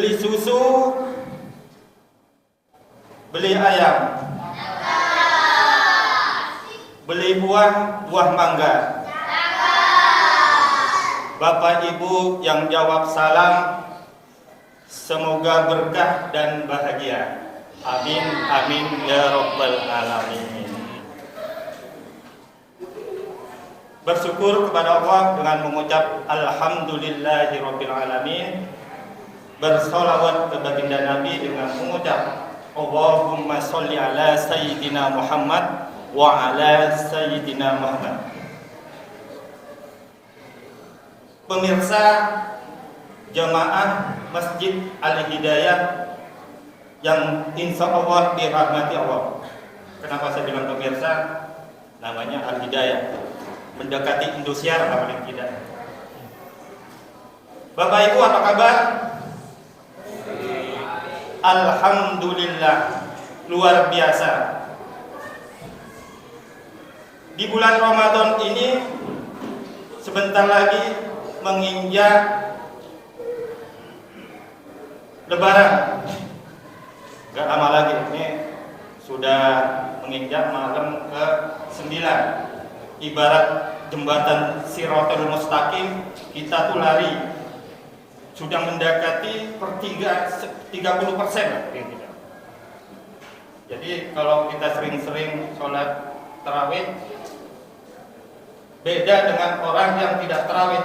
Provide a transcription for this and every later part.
beli susu, beli ayam, beli buah mangga. Bapak Ibu yang jawab salam, semoga berkah dan bahagia. Amin, amin ya rabbal alamin. Bersyukur kepada Allah dengan mengucap alhamdulillahirabbil alamin. Bersolawat kepada baginda Nabi dengan mengucap Allahumma sholli ala sayyidina Muhammad wa ala sayyidina Muhammad. Pemirsa jamaah Masjid Al-Hidayah yang insya Allah dirahmati Allah. Kenapa saya bilang pemirsa? Namanya Al-Hidayah, mendekati Indosiar paling tidak. Bapak Ibu apa kabar? Alhamdulillah, luar biasa. Di bulan Ramadan ini sebentar lagi menginjak Lebaran. Gak lama lagi, ini sudah menginjak malam ke-9. Ibarat jembatan Shirathul Mustaqim, kita tuh lari sudah mendekati 30%. Jadi kalau kita sering-sering sholat tarawih, beda dengan orang yang tidak tarawih.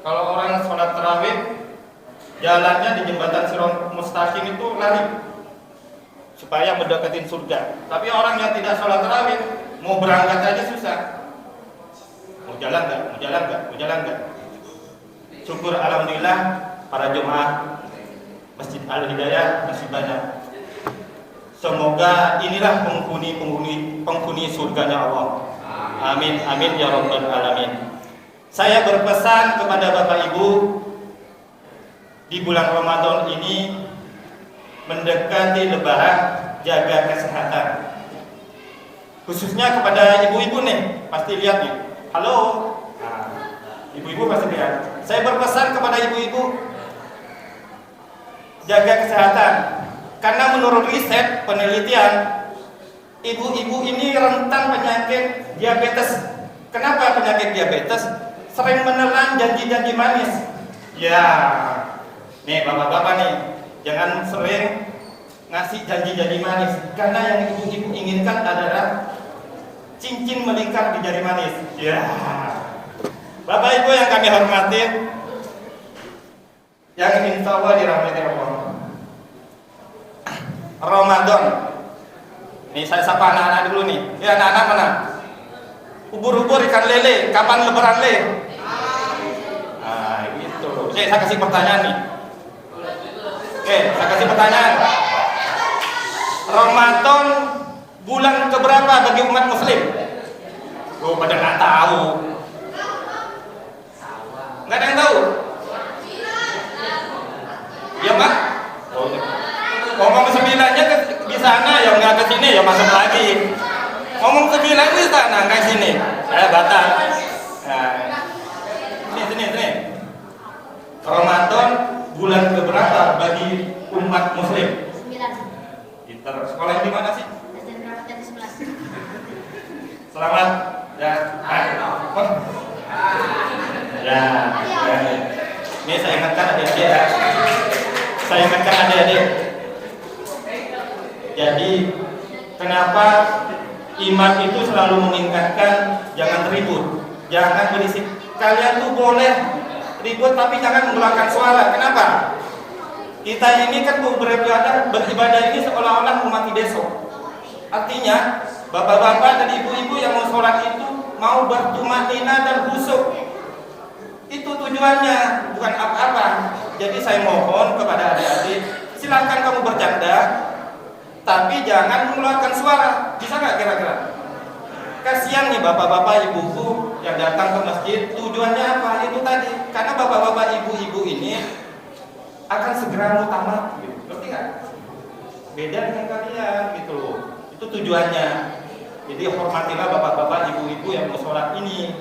Kalau orang sholat tarawih, jalannya di jembatan Shirathul Mustaqim itu lari supaya mendekatin surga. Tapi orang yang tidak sholat tarawih, mau berangkat aja susah. Mau jalan nggak? Syukur alhamdulillah para jemaah Masjid Al-Hidayah masih banyak. Semoga inilah penghuni surganya Allah. Amin, amin ya rabbal alamin. Saya berpesan kepada Bapak Ibu, di bulan Ramadan ini mendekati Lebaran, jaga kesehatan. Khususnya kepada ibu-ibu nih, pasti lihat nih. Halo, ibu-ibu pasti lihat. Saya berpesan kepada ibu-ibu, jaga kesehatan. Karena menurut riset penelitian, ibu-ibu ini rentan penyakit diabetes. Kenapa penyakit diabetes? Sering menelan janji-janji manis. Ya, nih bapak-bapak nih, jangan sering ngasih janji-janji manis. Karena yang ibu-ibu inginkan adalah cincin melingkar di jari manis. Ya, Bapak Ibu yang kami hormati, yang insya Allah dirahmati Allah. Ramadan. Nih saya sapa anak-anak dulu nih. Ya anak-anak mana? Ubur-ubur ikan lele. Kapan lebaran le? Nah gitu. Saya kasih pertanyaan nih. Oke, saya kasih pertanyaan. Ramadan bulan keberapa bagi umat Muslim? Oh, pada nggak tahu. Nggak ada yang tahu? Ya Pak? Oh, ngomong 9-nya di sana, ya nggak ke sini, ya masuk lagi. Ngomong 9 di sana, nggak sini. Batal. Nah, sini. Ramadan bulan keberapa bagi umat Muslim? 9. Pinter. Sekolah di mana sih? Selamat. Ya. Ya. Ini saya ingatkan adik-adik ya. Jadi kenapa imam itu selalu mengingatkan jangan ribut, jangan berisik. Kalian tuh boleh ribut tapi jangan mengeluarkan suara. Kenapa? Kita ini kan beribadah ini seolah-olah memati besok. Artinya bapak-bapak dan ibu-ibu yang mau sholat itu mau bertumanina dan khusyuk. Itu tujuannya, bukan apa-apa. Jadi saya mohon kepada adik-adik, silakan kamu bercanda, tapi jangan mengeluarkan suara. Bisa nggak kira-kira? Kasihan nih bapak-bapak, ibu-ibu yang datang ke masjid. Tujuannya apa? Itu tadi. Karena bapak-bapak, ibu-ibu ini akan segera mau tamat. Gitu. Ngerti nggak? Beda dengan kalian gitu. Itu tujuannya. Jadi hormatilah bapak-bapak, ibu-ibu yang mau sholat ini.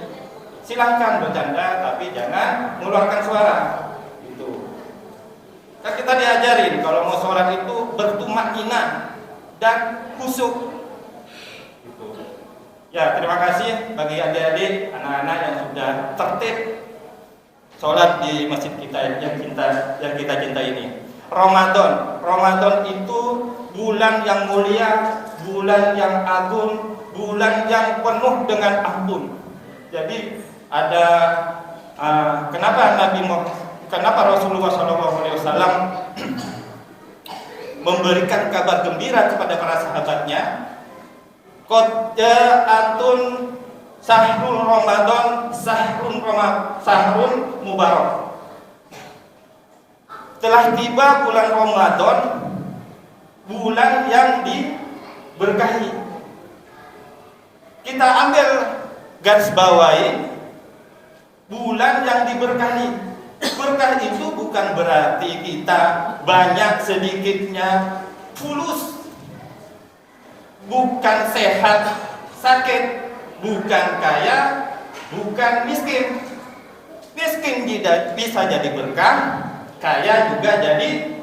Silahkan bercanda, tapi jangan mengeluarkan suara. Gitu. Kan kita diajarin kalau mau sholat itu bertumakninah dan khusyuk. Gitu. Ya, terima kasih bagi adik-adik, anak-anak yang sudah tertib sholat di masjid kita yang kita cintai ini. Ramadan itu bulan yang mulia, bulan yang agung, bulan yang penuh dengan ampun. Jadi ada kenapa Rasulullah SAW memberikan kabar gembira kepada para sahabatnya, qad ja'atun sahrul Ramadan sahrun mubarak. Telah tiba bulan Ramadan, bulan yang diberkahi. Kita ambil garis bawahi bulan yang diberkahi. Berkah itu bukan berarti kita banyak sedikitnya fulus, bukan sehat sakit, bukan kaya, bukan miskin. Miskin bisa jadi berkah, kaya juga jadi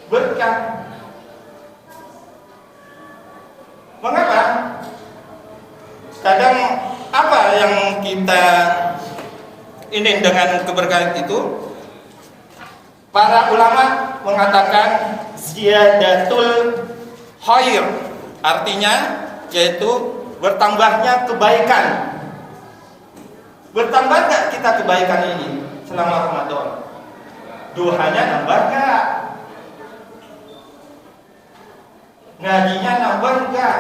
berkah. Mengapa? Kadang apa yang kita ini dengan keberkahan itu? Para ulama mengatakan ziyadatul khair, artinya yaitu bertambahnya kebaikan. Bertambah nggak kita kebaikan ini selama Ramadan? Duhanya nambah nggak? Ngajinya nambah nggak?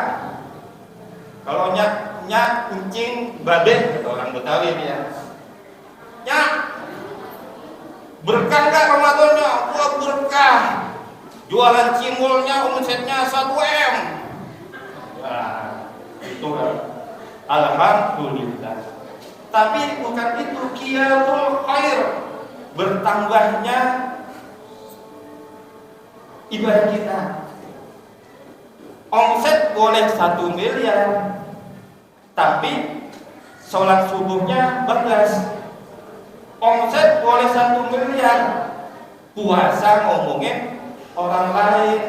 Kalau nyak encing babe, kata orang Betawi dia. Nyak, berkah nggak Ramadannya? Wah, berkah. Jualan cimolnya omsetnya 1 M. Nah, itu kan. Alhamdulillah. Tapi bukan itu qiyamul khair, bertambahnya ibadah kita. Omset boleh 1 miliar, tapi sholat subuhnya 14. Omset boleh 1 miliar, puasa ngomongin orang lain.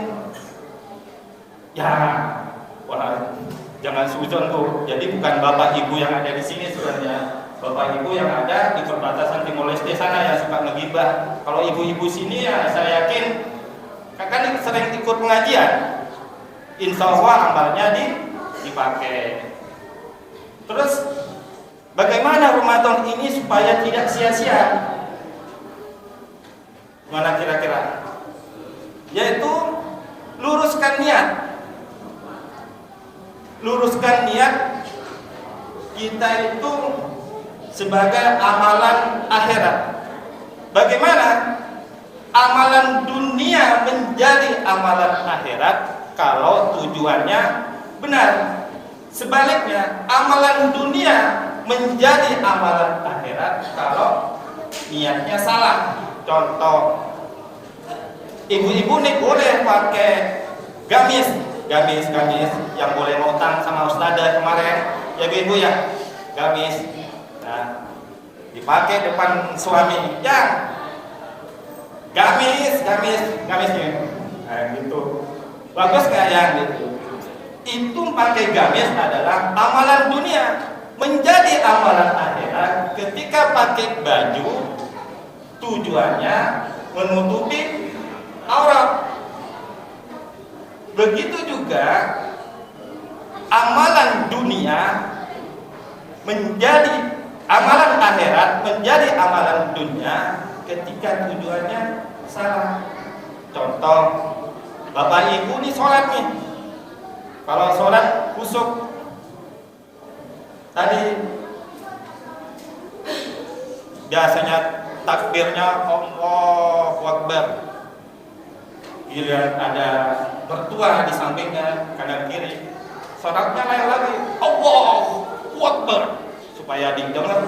Ya, wah, jangan suzon tuh. Jadi bukan bapak ibu yang ada di sini sebenarnya. Bapak ibu yang ada di perbatasan Timor Leste sana yang suka ngegibah. Kalau ibu-ibu sini ya saya yakin kan sering ikut pengajian. Insya Allah amalnya dipakai. Terus bagaimana Ramadan ini supaya tidak sia-sia? Mana kira-kira? Yaitu luruskan niat. Luruskan niat kita itu sebagai amalan akhirat. Bagaimana amalan dunia menjadi amalan akhirat kalau tujuannya benar? Sebaliknya, amalan dunia menjadi amalan akhirat kalau niatnya salah. Contoh, ibu-ibu nih boleh pakai gamis yang boleh ngutang sama ustadzah kemarin, ya ibu ya, gamis. Nah, dipakai depan suami, ya, gamisnya, nah, gitu. Bagus nggak ya gitu? Itu pakai gamis adalah amalan dunia. Menjadi amalan akhirat ketika pakai baju tujuannya menutupi aurat. Begitu juga amalan dunia menjadi amalan akhirat, menjadi amalan dunia ketika tujuannya salah. Contoh, bapak ibu nih sholat nih. Kalau sholat khusyuk, tadi biasanya takbirnya Allahu Akbar, giliran ada mertua di sampingnya kanan kiri, sholatnya lain lagi Allahu Akbar supaya didengar.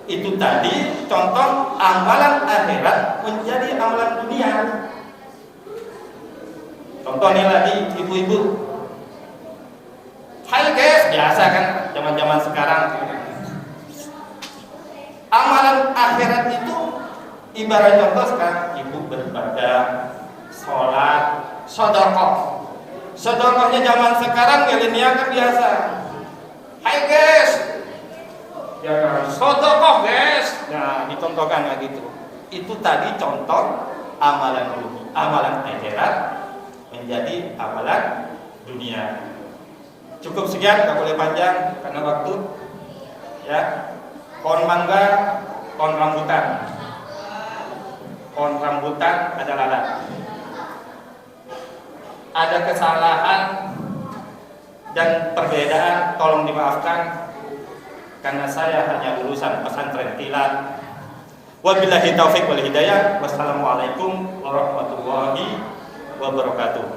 Itu tadi contoh amalan akhirat menjadi amalan dunia. Contohnya lagi ibu-ibu, hai guys, biasa kan zaman sekarang. Amalan akhirat itu Ibarat contoh sekarang ibu beribadah, sholat, sedekah. Sedekahnya zaman sekarang milenial kan biasa. Hai guys, ya kan, sedekah guys. Nah, dicontohkan kayak gitu. Itu tadi contoh amalan dunia, amalan akhirat menjadi amalan dunia. Cukup sekian, nggak boleh panjang karena waktu. Ya, pohon mangga, pohon rambutan. Pohon rambutan ada lalat. Ada kesalahan dan perbedaan, tolong dimaafkan karena saya hanya lulusan pesantren Tilan. Wabillahi taufik wal hidayah. Wassalamualaikum warahmatullahi wabarakatuh.